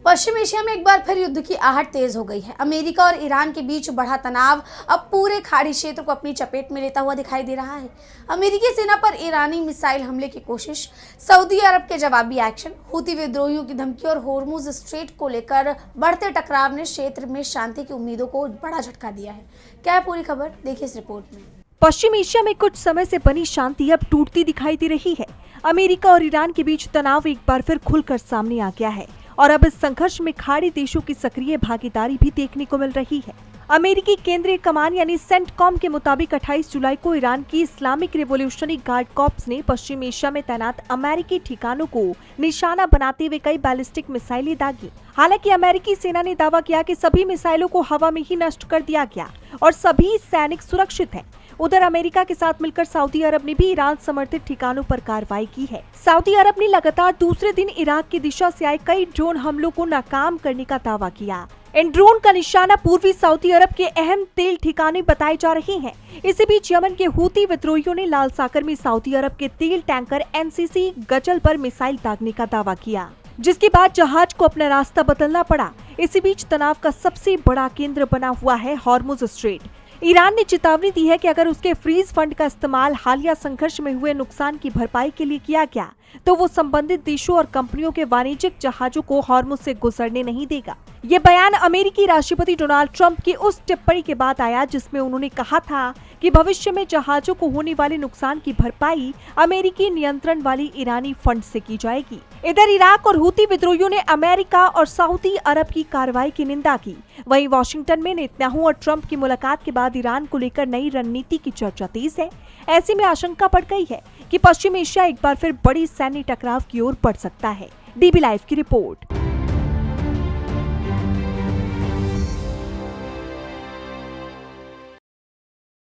पश्चिम Asia में एक बार फिर युद्ध की आहट तेज हो गई है। अमेरिका और ईरान के बीच बढ़ा तनाव अब पूरे खाड़ी क्षेत्र को अपनी चपेट में लेता हुआ दिखाई दे रहा है। अमेरिकी सेना पर ईरानी मिसाइल हमले की कोशिश, सऊदी अरब के जवाबी एक्शन, हूती विद्रोहियों की धमकी और होर्मुज स्ट्रेट को लेकर बढ़ते टकराव ने क्षेत्र में शांति की उम्मीदों को बड़ा झटका दिया है। क्या है पूरी खबर, देखिए इस रिपोर्ट में। पश्चिम एशिया में कुछ समय से बनी शांति अब टूटती दिखाई दे रही है। अमेरिका और ईरान के बीच तनाव एक बार फिर खुलकर सामने आ गया है और अब इस संघर्ष में खाड़ी देशों की सक्रिय भागीदारी भी देखने को मिल रही है। अमेरिकी केंद्रीय कमान यानी सेंटकॉम के मुताबिक 28 जुलाई को ईरान की इस्लामिक रिवोल्यूशनरी गार्ड कॉर्प्स ने पश्चिम एशिया में तैनात अमेरिकी ठिकानों को निशाना बनाते हुए कई बैलिस्टिक मिसाइलें दागी। हालांकि अमेरिकी सेना ने दावा किया कि सभी मिसाइलों को हवा में ही नष्ट कर दिया गया और सभी सैनिक सुरक्षित हैं। उधर अमेरिका के साथ मिलकर सऊदी अरब ने भी ईरान समर्थित ठिकानों पर कार्रवाई की है। सऊदी अरब ने लगातार दूसरे दिन इराक की दिशा से आए कई ड्रोन हमलों को नाकाम करने का दावा किया। इन ड्रोन का निशाना पूर्वी सऊदी अरब के अहम तेल ठिकाने बताए जा रहे हैं। इसी बीच यमन के हूती विद्रोहियों ने लाल सागर में सऊदी अरब के तेल टैंकर एनसीसी गजल पर मिसाइल दागने का दावा किया, जिसके बाद जहाज को अपना रास्ता बदलना पड़ा। इसी बीच तनाव का सबसे बड़ा केंद्र बना हुआ है होर्मुज स्ट्रेट। ईरान ने चेतावनी दी है कि अगर उसके फ्रीज फंड का इस्तेमाल हालिया संघर्ष में हुए नुकसान की भरपाई के लिए किया गया तो वो संबंधित देशों और कंपनियों के वाणिज्यिक जहाजों को होर्मुज से गुजरने नहीं देगा। ये बयान अमेरिकी राष्ट्रपति डोनाल्ड ट्रंप की उस टिप्पणी के बाद आया जिसमें उन्होंने कहा था कि भविष्य में जहाजों को होने वाले नुकसान की भरपाई अमेरिकी नियंत्रण वाली ईरानी फंड से की जाएगी। इधर इराक और हूती विद्रोहियों ने अमेरिका और सऊदी अरब की कार्रवाई की निंदा की। वहीं वाशिंगटन में नेतन्याहू और ट्रंप की मुलाकात के बाद ईरान को लेकर नई रणनीति की चर्चा तेज है। ऐसे में आशंका बढ़ गई है कि पश्चिम एशिया एक बार फिर बड़ी सैन्य टकराव की ओर बढ़ सकता है। डीबी लाइव की रिपोर्ट।